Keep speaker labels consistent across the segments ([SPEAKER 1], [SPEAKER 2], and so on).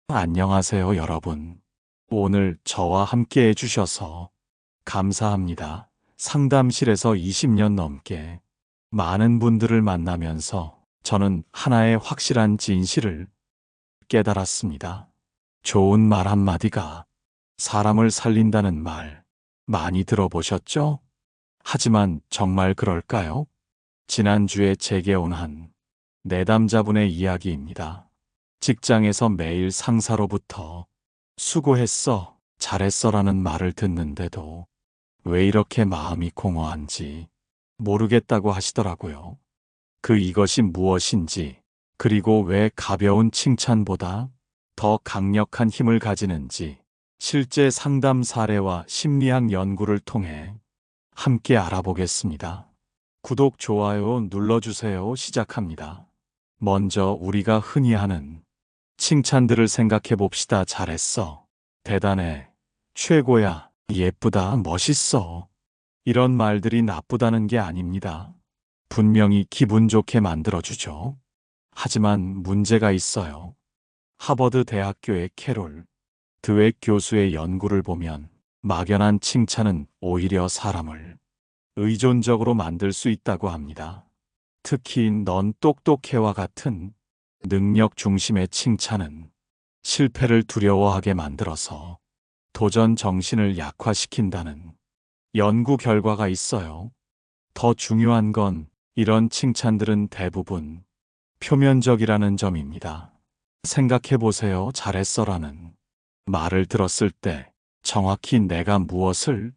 [SPEAKER 1] 안녕하세요, 여러분. 오늘 저와 함께 해주셔서 감사합니다. 상담실에서 20년 넘게 많은 분들을 만나면서 저는 하나의 확실한 진실을 깨달았습니다. 좋은 말 한마디가 사람을 살린다는 말 많이 들어보셨죠? 하지만 정말 그럴까요? 지난주에 제게 온 한 내담자분의 이야기입니다. 직장에서 매일 상사로부터 수고했어, 잘했어라는 말을 듣는데도 왜 이렇게 마음이 공허한지 모르겠다고 하시더라고요. 이것이 무엇인지, 그리고 왜 가벼운 칭찬보다 더 강력한 힘을 가지는지 실제 상담 사례와 심리학 연구를 통해 함께 알아보겠습니다. 구독, 좋아요 눌러주세요. 시작합니다. 먼저 우리가 흔히 하는 칭찬들을 생각해 봅시다. 잘했어, 대단해, 최고야, 예쁘다, 멋있어. 이런 말들이 나쁘다는 게 아닙니다. 분명히 기분 좋게 만들어주죠. 하지만 문제가 있어요. 하버드 대학교의 캐롤 드웨 교수의 연구를 보면 막연한 칭찬은 오히려 사람을 의존적으로 만들 수 있다고 합니다. 특히 넌 똑똑해와 같은 능력 중심의 칭찬은 실패를 두려워하게 만들어서 도전 정신을 약화시킨다는 연구 결과가 있어요. 더 중요한 건 이런 칭찬들은 대부분 표면적이라는 점입니다. 생각해 보세요. 잘했어라는 말을 들었을 때 정확히 내가 무엇을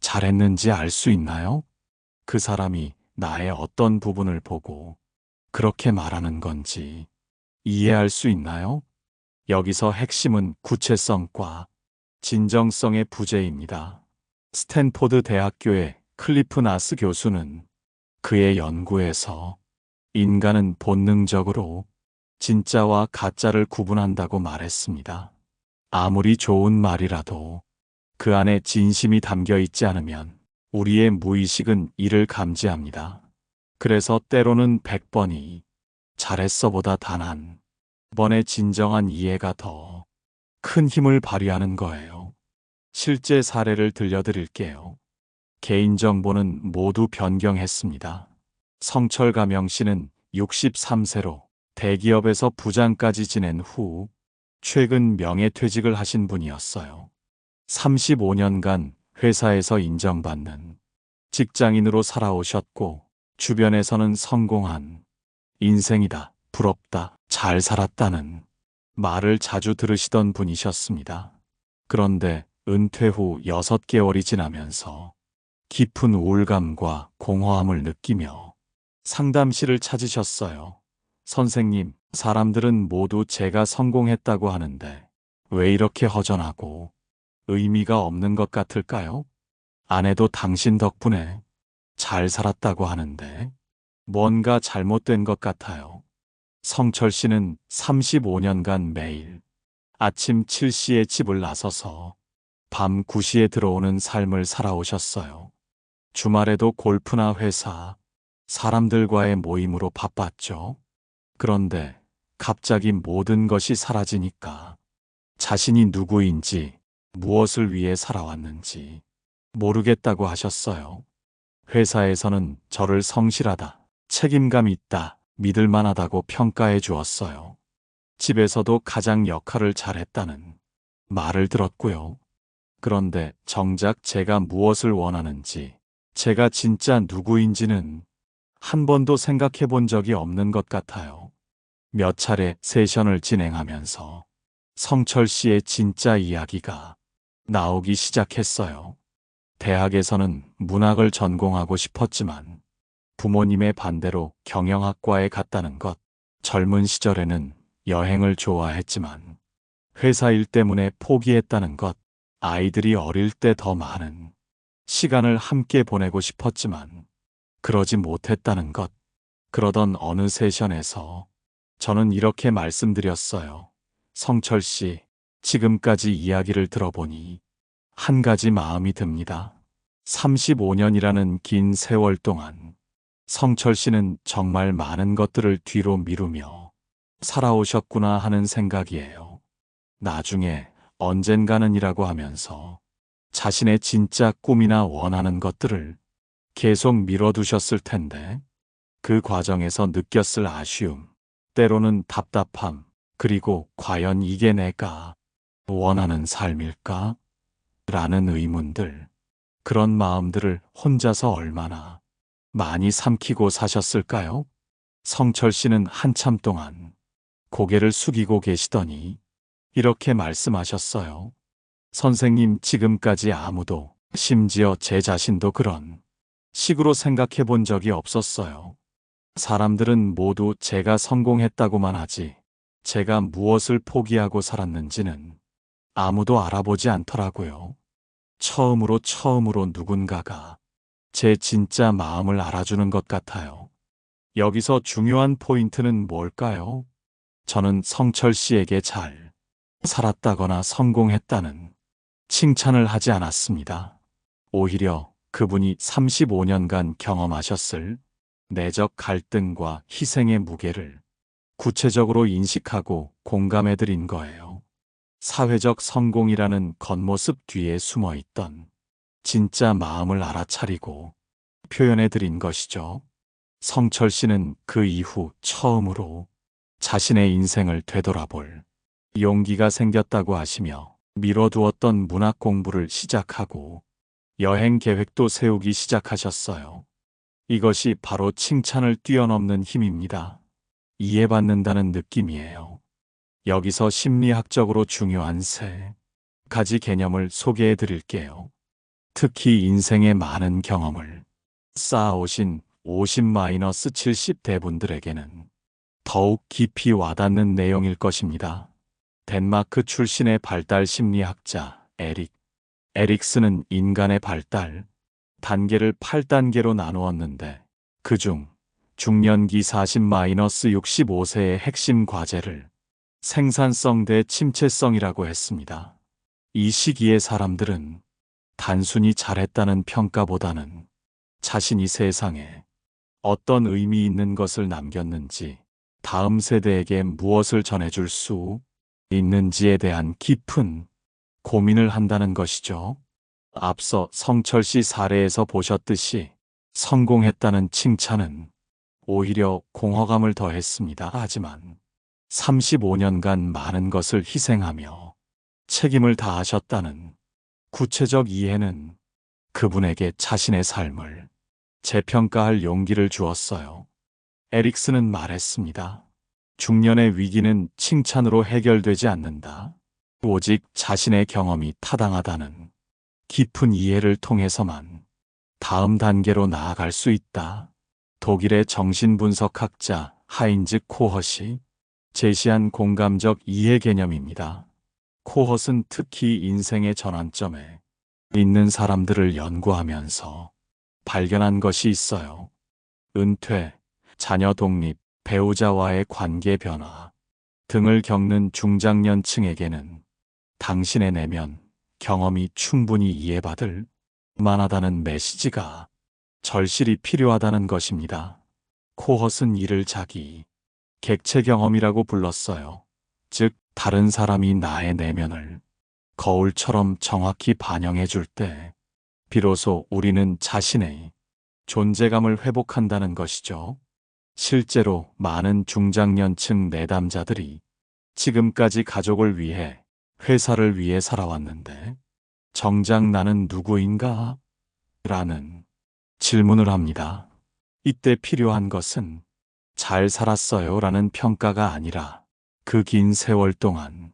[SPEAKER 1] 잘했는지 알 수 있나요? 그 사람이 나의 어떤 부분을 보고 그렇게 말하는 건지 이해할 수 있나요? 여기서 핵심은 구체성과 진정성의 부재입니다. 스탠포드 대학교의 클리프 나스 교수는 그의 연구에서 인간은 본능적으로 진짜와 가짜를 구분한다고 말했습니다. 아무리 좋은 말이라도 그 안에 진심이 담겨 있지 않으면 우리의 무의식은 이를 감지합니다. 그래서 때로는 100번이 잘했어보다 단 한 번의 진정한 이해가 더 큰 힘을 발휘하는 거예요. 실제 사례를 들려드릴게요. 개인정보는 모두 변경했습니다. 성철 가명 씨는 63세로 대기업에서 부장까지 지낸 후 최근 명예퇴직을 하신 분이었어요. 35년간 회사에서 인정받는 직장인으로 살아오셨고 주변에서는 성공한 인생이다, 부럽다, 잘 살았다는 말을 자주 들으시던 분이셨습니다. 그런데 은퇴 후 6개월이 지나면서 깊은 우울감과 공허함을 느끼며 상담실을 찾으셨어요. 선생님, 사람들은 모두 제가 성공했다고 하는데 왜 이렇게 허전하고 의미가 없는 것 같을까요? 아내도 당신 덕분에 잘 살았다고 하는데 뭔가 잘못된 것 같아요. 성철 씨는 35년간 매일 아침 7시에 집을 나서서 밤 9시에 들어오는 삶을 살아오셨어요. 주말에도 골프나 회사, 사람들과의 모임으로 바빴죠. 그런데 갑자기 모든 것이 사라지니까 자신이 누구인지, 무엇을 위해 살아왔는지 모르겠다고 하셨어요. 회사에서는 저를 성실하다, 책임감 있다, 믿을 만하다고 평가해 주었어요. 집에서도 가장 역할을 잘했다는 말을 들었고요. 그런데 정작 제가 무엇을 원하는지, 제가 진짜 누구인지는 한 번도 생각해 본 적이 없는 것 같아요. 몇 차례 세션을 진행하면서 성철 씨의 진짜 이야기가 나오기 시작했어요. 대학에서는 문학을 전공하고 싶었지만 부모님의 반대로 경영학과에 갔다는 것, 젊은 시절에는 여행을 좋아했지만 회사 일 때문에 포기했다는 것, 아이들이 어릴 때 더 많은 시간을 함께 보내고 싶었지만 그러지 못했다는 것. 그러던 어느 세션에서 저는 이렇게 말씀드렸어요. 성철 씨, 지금까지 이야기를 들어보니 한 가지 마음이 듭니다. 35년이라는 긴 세월 동안 성철 씨는 정말 많은 것들을 뒤로 미루며 살아오셨구나 하는 생각이에요. 나중에 언젠가는이라고 하면서 자신의 진짜 꿈이나 원하는 것들을 계속 미뤄두셨을 텐데 그 과정에서 느꼈을 아쉬움, 때로는 답답함, 그리고 과연 이게 내가 원하는 삶일까? 라는 의문들, 그런 마음들을 혼자서 얼마나 많이 삼키고 사셨을까요? 성철 씨는 한참 동안 고개를 숙이고 계시더니 이렇게 말씀하셨어요. 선생님, 지금까지 아무도, 심지어 제 자신도 그런 식으로 생각해 본 적이 없었어요. 사람들은 모두 제가 성공했다고만 하지, 제가 무엇을 포기하고 살았는지는 아무도 알아보지 않더라고요. 처음으로 누군가가 제 진짜 마음을 알아주는 것 같아요. 여기서 중요한 포인트는 뭘까요? 저는 성철 씨에게 잘 살았다거나 성공했다는 칭찬을 하지 않았습니다. 오히려 그분이 35년간 경험하셨을 내적 갈등과 희생의 무게를 구체적으로 인식하고 공감해 드린 거예요. 사회적 성공이라는 겉모습 뒤에 숨어 있던 진짜 마음을 알아차리고 표현해 드린 것이죠. 성철 씨는 그 이후 처음으로 자신의 인생을 되돌아볼 용기가 생겼다고 하시며 미뤄두었던 문학 공부를 시작하고 여행 계획도 세우기 시작하셨어요. 이것이 바로 칭찬을 뛰어넘는 힘입니다. 이해받는다는 느낌이에요. 여기서 심리학적으로 중요한 세 가지 개념을 소개해 드릴게요. 특히 인생의 많은 경험을 쌓아오신 50-70 대분들에게는 더욱 깊이 와닿는 내용일 것입니다. 덴마크 출신의 발달 심리학자 에릭스는 인간의 발달 단계를 8단계로 나누었는데 그중 중년기 40-65세의 핵심 과제를 생산성 대 침체성이라고 했습니다. 이 시기의 사람들은 단순히 잘했다는 평가보다는 자신이 세상에 어떤 의미 있는 것을 남겼는지, 다음 세대에게 무엇을 전해줄 수 있는지에 대한 깊은 고민을 한다는 것이죠. 앞서 성철 씨 사례에서 보셨듯이 성공했다는 칭찬은 오히려 공허감을 더했습니다. 하지만 35년간 많은 것을 희생하며 책임을 다하셨다는 구체적 이해는 그분에게 자신의 삶을 재평가할 용기를 주었어요. 에릭스는 말했습니다. 중년의 위기는 칭찬으로 해결되지 않는다. 오직 자신의 경험이 타당하다는 깊은 이해를 통해서만 다음 단계로 나아갈 수 있다. 독일의 정신분석학자 하인즈 코헛이 제시한 공감적 이해 개념입니다. 코헛은 특히 인생의 전환점에 있는 사람들을 연구하면서 발견한 것이 있어요. 은퇴, 자녀 독립, 배우자와의 관계 변화 등을 겪는 중장년층에게는 당신의 내면 경험이 충분히 이해받을 만하다는 메시지가 절실히 필요하다는 것입니다. 코헛은 이를 자기 객체 경험이라고 불렀어요. 즉, 다른 사람이 나의 내면을 거울처럼 정확히 반영해 줄 때 비로소 우리는 자신의 존재감을 회복한다는 것이죠. 실제로 많은 중장년층 내담자들이 지금까지 가족을 위해, 회사를 위해 살아왔는데 정작 나는 누구인가? 라는 질문을 합니다. 이때 필요한 것은 잘 살았어요 라는 평가가 아니라 그 긴 세월 동안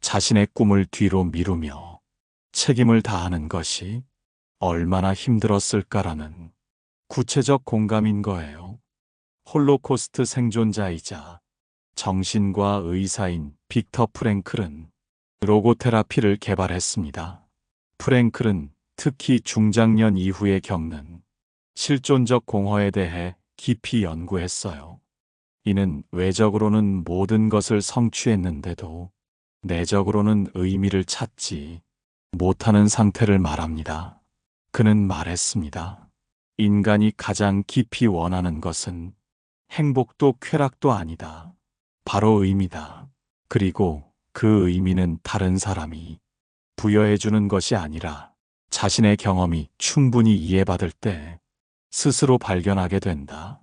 [SPEAKER 1] 자신의 꿈을 뒤로 미루며 책임을 다하는 것이 얼마나 힘들었을까라는 구체적 공감인 거예요. 홀로코스트 생존자이자 정신과 의사인 빅터 프랭클은 로고테라피를 개발했습니다. 프랭클은 특히 중장년 이후에 겪는 실존적 공허에 대해 깊이 연구했어요. 이는 외적으로는 모든 것을 성취했는데도 내적으로는 의미를 찾지 못하는 상태를 말합니다. 그는 말했습니다. 인간이 가장 깊이 원하는 것은 행복도 쾌락도 아니다. 바로 의미다. 그리고 그 의미는 다른 사람이 부여해주는 것이 아니라 자신의 경험이 충분히 이해받을 때 스스로 발견하게 된다.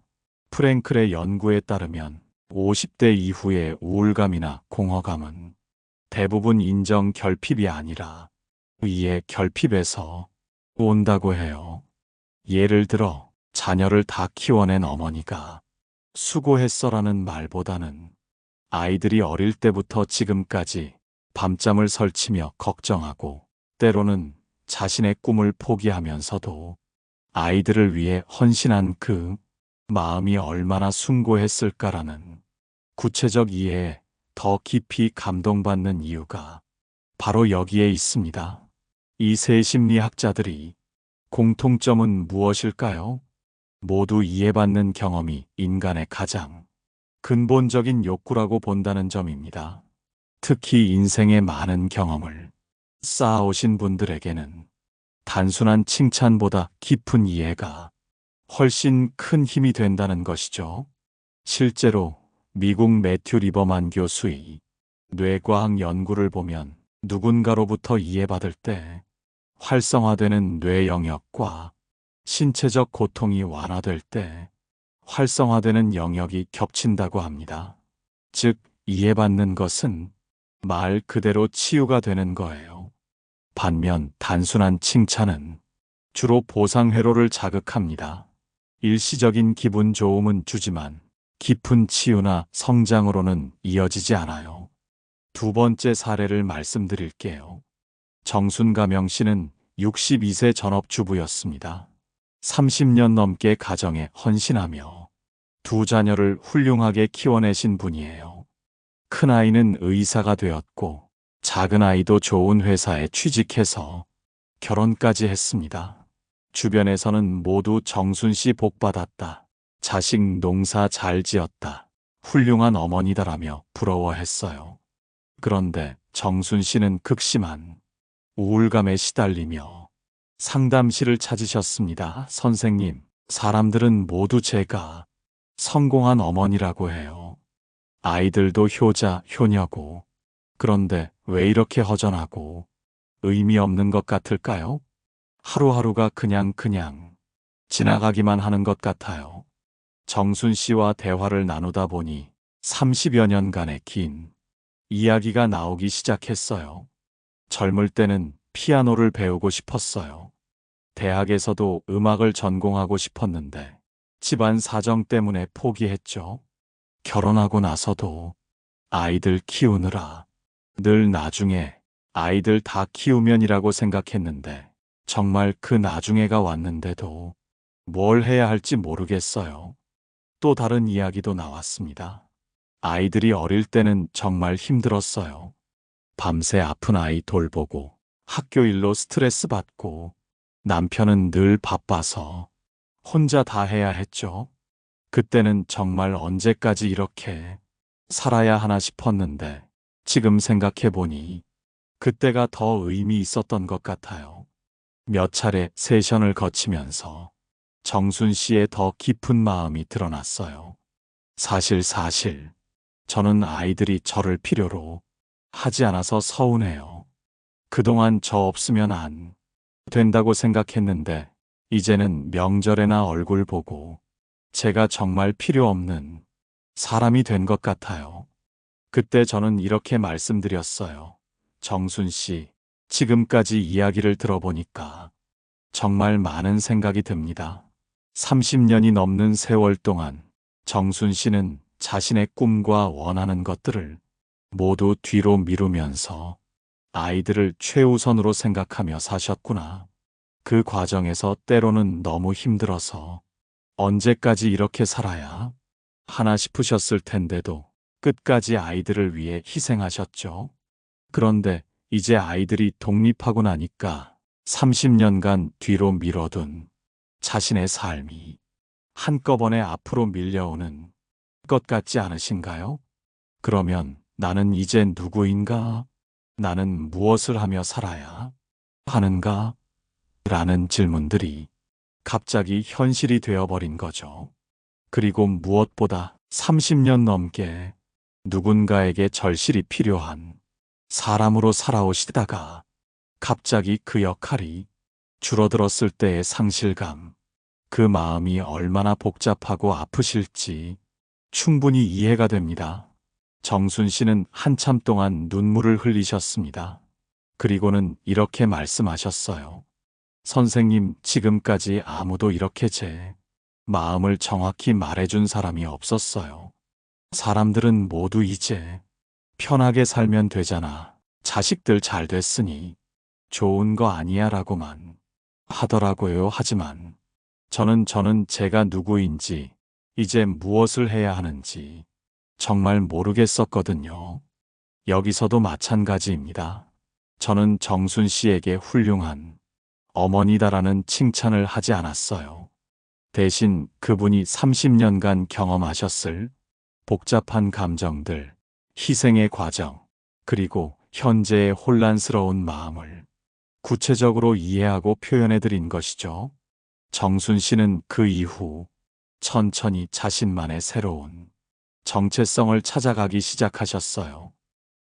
[SPEAKER 1] 프랭클의 연구에 따르면 50대 이후의 우울감이나 공허감은 대부분 인정 결핍이 아니라 의의 결핍에서 온다고 해요. 예를 들어 자녀를 다 키워낸 어머니가 수고했어라는 말보다는 아이들이 어릴 때부터 지금까지 밤잠을 설치며 걱정하고 때로는 자신의 꿈을 포기하면서도 아이들을 위해 헌신한 그 마음이 얼마나 숭고했을까라는 구체적 이해에 더 깊이 감동받는 이유가 바로 여기에 있습니다. 이 세 심리학자들이 공통점은 무엇일까요? 모두 이해받는 경험이 인간의 가장 근본적인 욕구라고 본다는 점입니다. 특히 인생의 많은 경험을 쌓아오신 분들에게는 단순한 칭찬보다 깊은 이해가 훨씬 큰 힘이 된다는 것이죠. 실제로 미국 매튜 리버만 교수의 뇌과학 연구를 보면 누군가로부터 이해받을 때 활성화되는 뇌 영역과 신체적 고통이 완화될 때 활성화되는 영역이 겹친다고 합니다. 즉, 이해받는 것은 말 그대로 치유가 되는 거예요. 반면 단순한 칭찬은 주로 보상 회로를 자극합니다. 일시적인 기분 좋음은 주지만 깊은 치유나 성장으로는 이어지지 않아요. 두 번째 사례를 말씀드릴게요. 정순가명 씨는 62세 전업주부였습니다. 30년 넘게 가정에 헌신하며 두 자녀를 훌륭하게 키워내신 분이에요. 큰아이는 의사가 되었고 작은아이도 좋은 회사에 취직해서 결혼까지 했습니다. 주변에서는 모두 정순 씨 복 받았다. 자식 농사 잘 지었다. 훌륭한 어머니다라며 부러워했어요. 그런데 정순 씨는 극심한 우울감에 시달리며 상담실을 찾으셨습니다. 선생님, 사람들은 모두 제가 성공한 어머니라고 해요. 아이들도 효자, 효녀고. 그런데 왜 이렇게 허전하고 의미 없는 것 같을까요? 하루하루가 그냥 지나가기만 하는 것 같아요. 정순 씨와 대화를 나누다 보니 30여 년간의 긴 이야기가 나오기 시작했어요. 젊을 때는 피아노를 배우고 싶었어요. 대학에서도 음악을 전공하고 싶었는데 집안 사정 때문에 포기했죠. 결혼하고 나서도 아이들 키우느라 늘 나중에 아이들 다 키우면이라고 생각했는데 정말 그 나중에가 왔는데도 뭘 해야 할지 모르겠어요. 또 다른 이야기도 나왔습니다. 아이들이 어릴 때는 정말 힘들었어요. 밤새 아픈 아이 돌보고 학교 일로 스트레스 받고 남편은 늘 바빠서 혼자 다 해야 했죠. 그때는 정말 언제까지 이렇게 살아야 하나 싶었는데 지금 생각해보니 그때가 더 의미 있었던 것 같아요. 몇 차례 세션을 거치면서 정순 씨의 더 깊은 마음이 드러났어요. 사실 저는 아이들이 저를 필요로 하지 않아서 서운해요. 그동안 저 없으면 안 된다고 생각했는데 이제는 명절에나 얼굴 보고 제가 정말 필요 없는 사람이 된 것 같아요. 그때 저는 이렇게 말씀드렸어요. 정순 씨, 지금까지 이야기를 들어보니까 정말 많은 생각이 듭니다. 30년이 넘는 세월 동안 정순 씨는 자신의 꿈과 원하는 것들을 모두 뒤로 미루면서 아이들을 최우선으로 생각하며 사셨구나. 그 과정에서 때로는 너무 힘들어서 언제까지 이렇게 살아야 하나 싶으셨을 텐데도 끝까지 아이들을 위해 희생하셨죠. 그런데 이제 아이들이 독립하고 나니까 30년간 뒤로 미뤄둔 자신의 삶이 한꺼번에 앞으로 밀려오는 것 같지 않으신가요? 그러면 나는 이제 누구인가? 나는 무엇을 하며 살아야 하는가? 라는 질문들이 갑자기 현실이 되어버린 거죠. 그리고 무엇보다 30년 넘게 누군가에게 절실히 필요한 사람으로 살아오시다가 갑자기 그 역할이 줄어들었을 때의 상실감, 그 마음이 얼마나 복잡하고 아프실지 충분히 이해가 됩니다. 정순 씨는 한참 동안 눈물을 흘리셨습니다. 그리고는 이렇게 말씀하셨어요. 선생님, 지금까지 아무도 이렇게 제 마음을 정확히 말해준 사람이 없었어요. 사람들은 모두 이제 편하게 살면 되잖아. 자식들 잘 됐으니 좋은 거 아니야 라고만 하더라고요. 하지만 저는 제가 누구인지, 이제 무엇을 해야 하는지 정말 모르겠었거든요. 여기서도 마찬가지입니다. 저는 정순 씨에게 훌륭한 어머니다라는 칭찬을 하지 않았어요. 대신 그분이 30년간 경험하셨을 복잡한 감정들, 희생의 과정, 그리고 현재의 혼란스러운 마음을 구체적으로 이해하고 표현해 드린 것이죠. 정순 씨는 그 이후 천천히 자신만의 새로운 정체성을 찾아가기 시작하셨어요.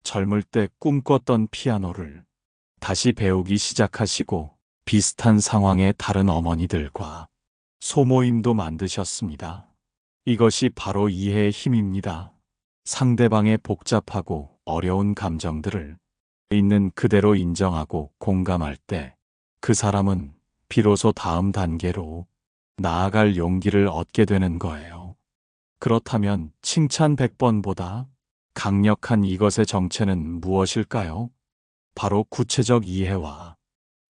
[SPEAKER 1] 젊을 때 꿈꿨던 피아노를 다시 배우기 시작하시고 비슷한 상황의 다른 어머니들과 소모임도 만드셨습니다. 이것이 바로 이해의 힘입니다. 상대방의 복잡하고 어려운 감정들을 있는 그대로 인정하고 공감할 때 그 사람은 비로소 다음 단계로 나아갈 용기를 얻게 되는 거예요. 그렇다면 칭찬 100번보다 강력한 이것의 정체는 무엇일까요? 바로 구체적 이해와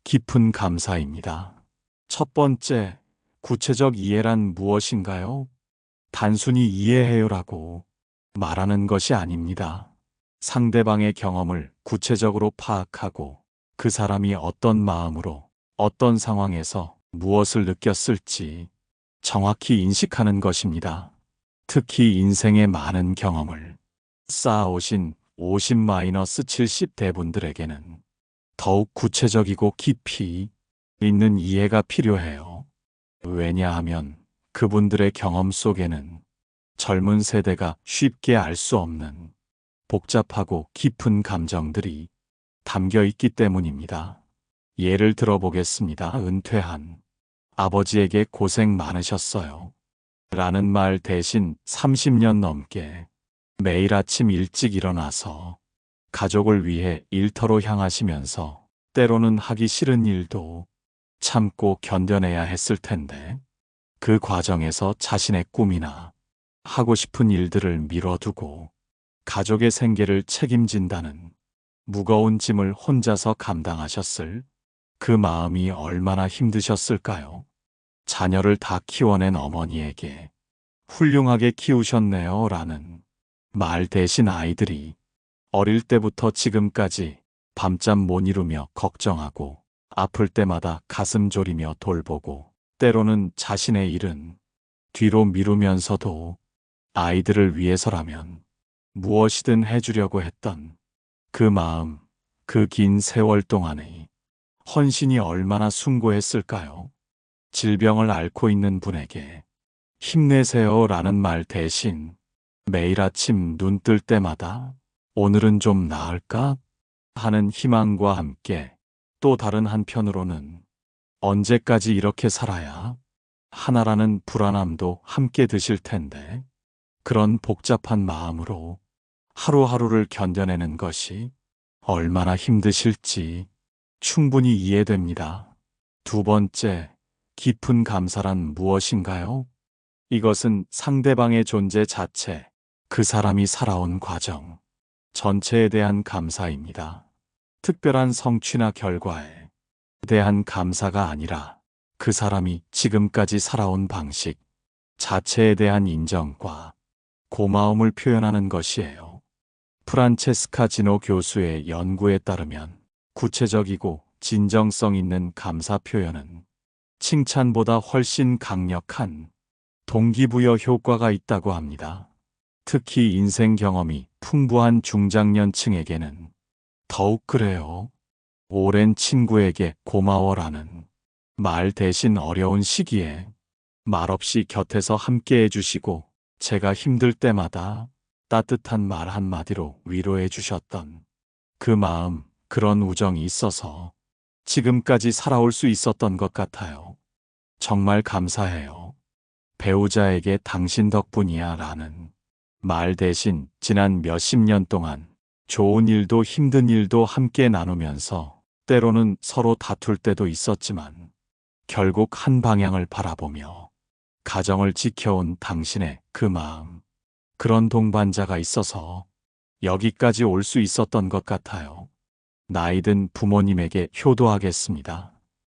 [SPEAKER 1] 깊은 감사입니다. 첫 번째, 구체적 이해란 무엇인가요? 단순히 이해해요라고 말하는 것이 아닙니다. 상대방의 경험을 구체적으로 파악하고 그 사람이 어떤 마음으로 어떤 상황에서 무엇을 느꼈을지 정확히 인식하는 것입니다. 특히 인생의 많은 경험을 쌓아오신 50-70 대분들에게는 더욱 구체적이고 깊이 있는 이해가 필요해요. 왜냐하면 그분들의 경험 속에는 젊은 세대가 쉽게 알 수 없는 복잡하고 깊은 감정들이 담겨 있기 때문입니다. 예를 들어보겠습니다. 은퇴한 아버지에게 고생 많으셨어요. 라는 말 대신 30년 넘게 매일 아침 일찍 일어나서 가족을 위해 일터로 향하시면서 때로는 하기 싫은 일도 참고 견뎌내야 했을 텐데 그 과정에서 자신의 꿈이나 하고 싶은 일들을 미뤄두고 가족의 생계를 책임진다는 무거운 짐을 혼자서 감당하셨을 그 마음이 얼마나 힘드셨을까요? 자녀를 다 키워낸 어머니에게 훌륭하게 키우셨네요 라는 말 대신 아이들이 어릴 때부터 지금까지 밤잠 못 이루며 걱정하고 아플 때마다 가슴 졸이며 돌보고 때로는 자신의 일은 뒤로 미루면서도 아이들을 위해서라면 무엇이든 해주려고 했던 그 마음, 그 긴 세월 동안의 헌신이 얼마나 숭고했을까요? 질병을 앓고 있는 분에게 힘내세요 라는 말 대신 매일 아침 눈 뜰 때마다 오늘은 좀 나을까? 하는 희망과 함께 또 다른 한편으로는 언제까지 이렇게 살아야 하나라는 불안함도 함께 드실 텐데 그런 복잡한 마음으로 하루하루를 견뎌내는 것이 얼마나 힘드실지 충분히 이해됩니다. 두 번째, 깊은 감사란 무엇인가요? 이것은 상대방의 존재 자체, 그 사람이 살아온 과정 전체에 대한 감사입니다. 특별한 성취나 결과에 대한 감사가 아니라 그 사람이 지금까지 살아온 방식 자체에 대한 인정과 고마움을 표현하는 것이에요. 프란체스카 지노 교수의 연구에 따르면 구체적이고 진정성 있는 감사 표현은 칭찬보다 훨씬 강력한 동기부여 효과가 있다고 합니다. 특히 인생 경험이 풍부한 중장년층에게는 더욱 그래요. 오랜 친구에게 고마워라는 말 대신 어려운 시기에 말없이 곁에서 함께 해주시고 제가 힘들 때마다 따뜻한 말 한마디로 위로해 주셨던 그 마음, 그런 우정이 있어서 지금까지 살아올 수 있었던 것 같아요. 정말 감사해요. 배우자에게 당신 덕분이야 라는 말 대신 지난 몇십 년 동안 좋은 일도 힘든 일도 함께 나누면서 때로는 서로 다툴 때도 있었지만 결국 한 방향을 바라보며 가정을 지켜온 당신의 그 마음, 그런 동반자가 있어서 여기까지 올 수 있었던 것 같아요. 나이든 부모님에게 효도하겠습니다.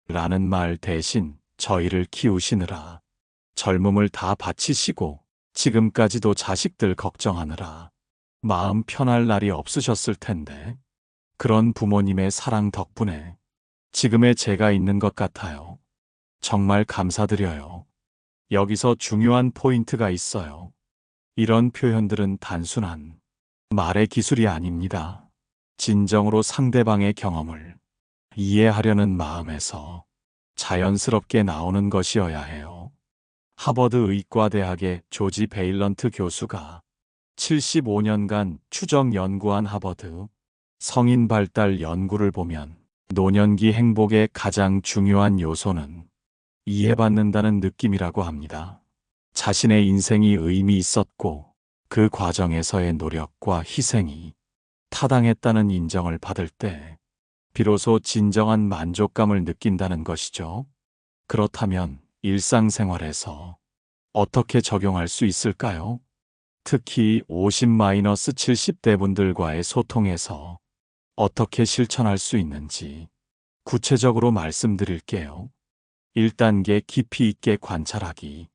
[SPEAKER 1] 라는 말 대신 저희를 키우시느라 젊음을 다 바치시고 지금까지도 자식들 걱정하느라 마음 편할 날이 없으셨을 텐데 그런 부모님의 사랑 덕분에 지금의 제가 있는 것 같아요. 정말 감사드려요. 여기서 중요한 포인트가 있어요. 이런 표현들은 단순한 말의 기술이 아닙니다. 진정으로 상대방의 경험을 이해하려는 마음에서 자연스럽게 나오는 것이어야 해요. 하버드 의과대학의 조지 베일런트 교수가 75년간 추적 연구한 하버드 성인 발달 연구를 보면 노년기 행복의 가장 중요한 요소는 이해받는다는 느낌이라고 합니다. 자신의 인생이 의미 있었고 그 과정에서의 노력과 희생이 타당했다는 인정을 받을 때 비로소 진정한 만족감을 느낀다는 것이죠. 그렇다면 일상생활에서 어떻게 적용할 수 있을까요? 특히 50-70대 분들과의 소통에서 어떻게 실천할 수 있는지 구체적으로 말씀드릴게요. 1단계 깊이 있게 관찰하기.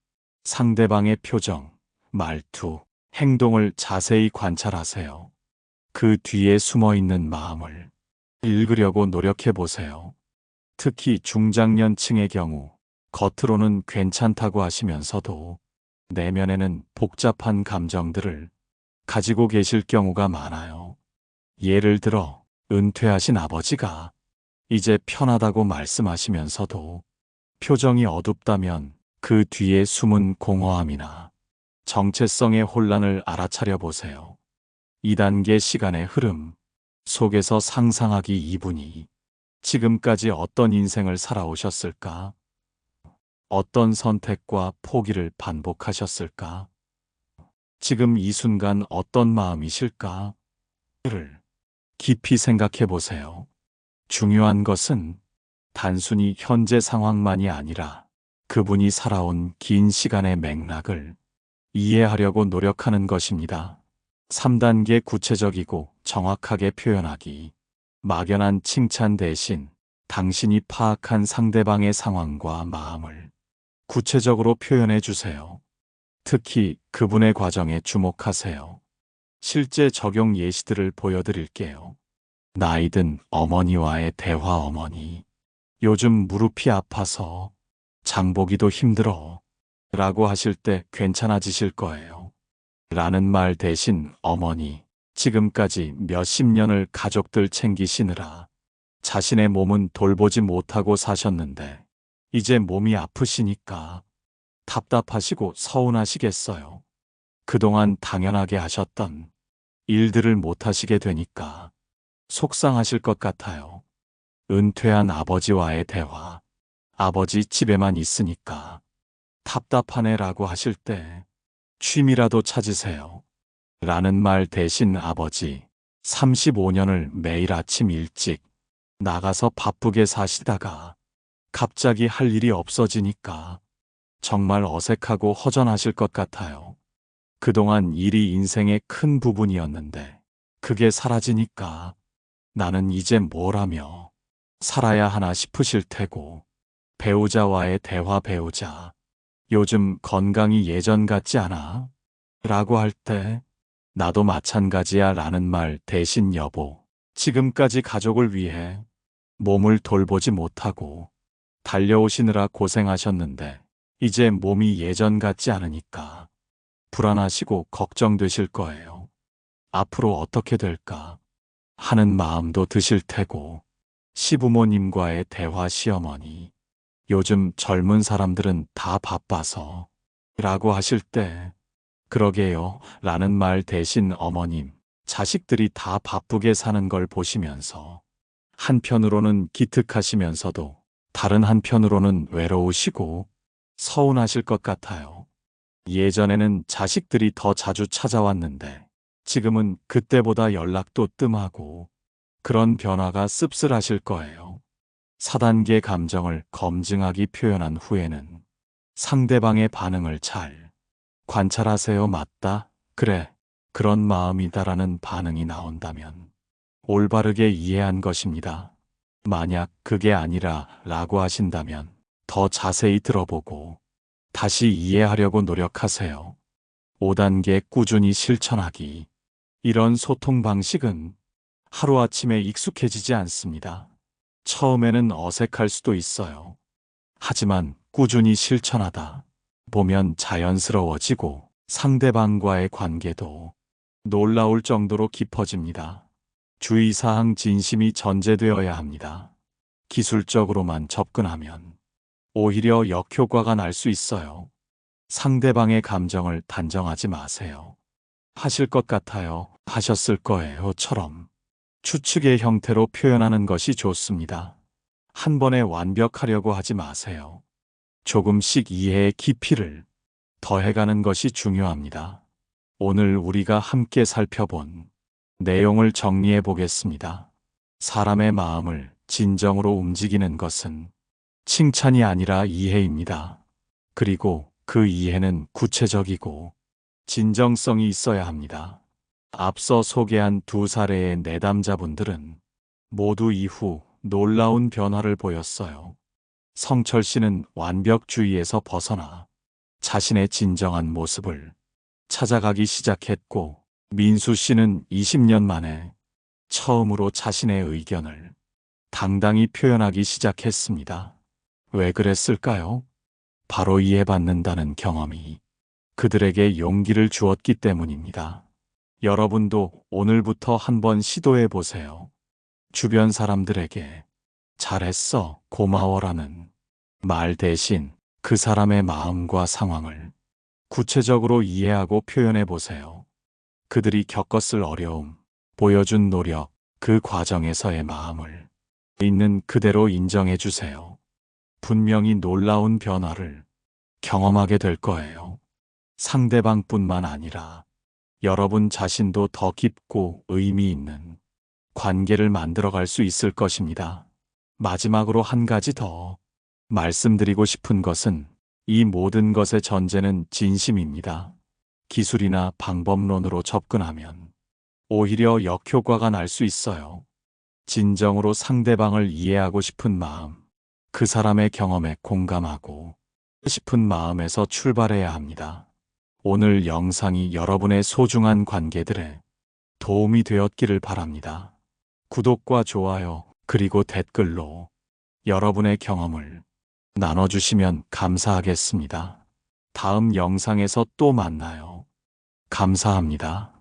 [SPEAKER 1] 상대방의 표정, 말투, 행동을 자세히 관찰하세요. 그 뒤에 숨어 있는 마음을 읽으려고 노력해 보세요. 특히 중장년층의 경우 겉으로는 괜찮다고 하시면서도 내면에는 복잡한 감정들을 가지고 계실 경우가 많아요. 예를 들어 은퇴하신 아버지가 이제 편하다고 말씀하시면서도 표정이 어둡다면 그 뒤에 숨은 공허함이나 정체성의 혼란을 알아차려 보세요. 2단계 시간의 흐름 속에서 상상하기. 이분이 지금까지 어떤 인생을 살아오셨을까? 어떤 선택과 포기를 반복하셨을까? 지금 이 순간 어떤 마음이실까? 를 깊이 생각해 보세요. 중요한 것은 단순히 현재 상황만이 아니라 그분이 살아온 긴 시간의 맥락을 이해하려고 노력하는 것입니다. 3단계 구체적이고 정확하게 표현하기. 막연한 칭찬 대신 당신이 파악한 상대방의 상황과 마음을 구체적으로 표현해 주세요. 특히 그분의 과정에 주목하세요. 실제 적용 예시들을 보여드릴게요. 나이든 어머니와의 대화. 어머니, 요즘 무릎이 아파서 장보기도 힘들어 라고 하실 때 괜찮아지실 거예요. 라는 말 대신 어머니, 지금까지 몇십 년을 가족들 챙기시느라 자신의 몸은 돌보지 못하고 사셨는데 이제 몸이 아프시니까 답답하시고 서운하시겠어요. 그동안 당연하게 하셨던 일들을 못하시게 되니까 속상하실 것 같아요. 은퇴한 아버지와의 대화. 아버지 집에만 있으니까 답답하네 라고 하실 때 취미라도 찾으세요. 라는 말 대신 아버지 35년을 매일 아침 일찍 나가서 바쁘게 사시다가 갑자기 할 일이 없어지니까 정말 어색하고 허전하실 것 같아요. 그동안 일이 인생의 큰 부분이었는데 그게 사라지니까 나는 이제 뭘 하며 살아야 하나 싶으실 테고, 배우자와의 대화. 배우자, 요즘 건강이 예전 같지 않아? 라고 할 때 나도 마찬가지야 라는 말 대신 여보, 지금까지 가족을 위해 몸을 돌보지 못하고 달려오시느라 고생하셨는데 이제 몸이 예전 같지 않으니까 불안하시고 걱정되실 거예요. 앞으로 어떻게 될까 하는 마음도 드실 테고, 시부모님과의 대화. 시어머니, 요즘 젊은 사람들은 다 바빠서 라고 하실 때 그러게요 라는 말 대신 어머님, 자식들이 다 바쁘게 사는 걸 보시면서 한편으로는 기특하시면서도 다른 한편으로는 외로우시고 서운하실 것 같아요. 예전에는 자식들이 더 자주 찾아왔는데 지금은 그때보다 연락도 뜸하고 그런 변화가 씁쓸하실 거예요. 4단계 감정을 검증하기 표현한 후에는 상대방의 반응을 잘 관찰하세요. 맞다. 그래. 그런 마음이다라는 반응이 나온다면 올바르게 이해한 것입니다. 만약 그게 아니라 라고 하신다면 더 자세히 들어보고 다시 이해하려고 노력하세요. 5단계 꾸준히 실천하기. 이런 소통 방식은 하루아침에 익숙해지지 않습니다. 처음에는 어색할 수도 있어요. 하지만 꾸준히 실천하다 보면 자연스러워지고 상대방과의 관계도 놀라울 정도로 깊어집니다. 주의사항 진심이 전제되어야 합니다. 기술적으로만 접근하면 오히려 역효과가 날 수 있어요. 상대방의 감정을 단정하지 마세요. 하실 것 같아요. 하셨을 거예요.처럼 추측의 형태로 표현하는 것이 좋습니다. 한 번에 완벽하려고 하지 마세요. 조금씩 이해의 깊이를 더해가는 것이 중요합니다. 오늘 우리가 함께 살펴본 내용을 정리해 보겠습니다. 사람의 마음을 진정으로 움직이는 것은 칭찬이 아니라 이해입니다. 그리고 그 이해는 구체적이고 진정성이 있어야 합니다. 앞서 소개한 두 사례의 내담자분들은 모두 이후 놀라운 변화를 보였어요. 성철 씨는 완벽주의에서 벗어나 자신의 진정한 모습을 찾아가기 시작했고, 민수 씨는 20년 만에 처음으로 자신의 의견을 당당히 표현하기 시작했습니다. 왜 그랬을까요? 바로 이해받는다는 경험이 그들에게 용기를 주었기 때문입니다. 여러분도 오늘부터 한번 시도해 보세요. 주변 사람들에게 잘했어, 고마워라는 말 대신 그 사람의 마음과 상황을 구체적으로 이해하고 표현해 보세요. 그들이 겪었을 어려움, 보여준 노력, 그 과정에서의 마음을 있는 그대로 인정해 주세요. 분명히 놀라운 변화를 경험하게 될 거예요. 상대방뿐만 아니라 여러분 자신도 더 깊고 의미 있는 관계를 만들어갈 수 있을 것입니다. 마지막으로 한 가지 더 말씀드리고 싶은 것은 이 모든 것의 전제는 진심입니다. 기술이나 방법론으로 접근하면 오히려 역효과가 날 수 있어요. 진정으로 상대방을 이해하고 싶은 마음, 그 사람의 경험에 공감하고 싶은 마음에서 출발해야 합니다. 오늘 영상이 여러분의 소중한 관계들에 도움이 되었기를 바랍니다. 구독과 좋아요, 그리고 댓글로 여러분의 경험을 나눠주시면 감사하겠습니다. 다음 영상에서 또 만나요. 감사합니다.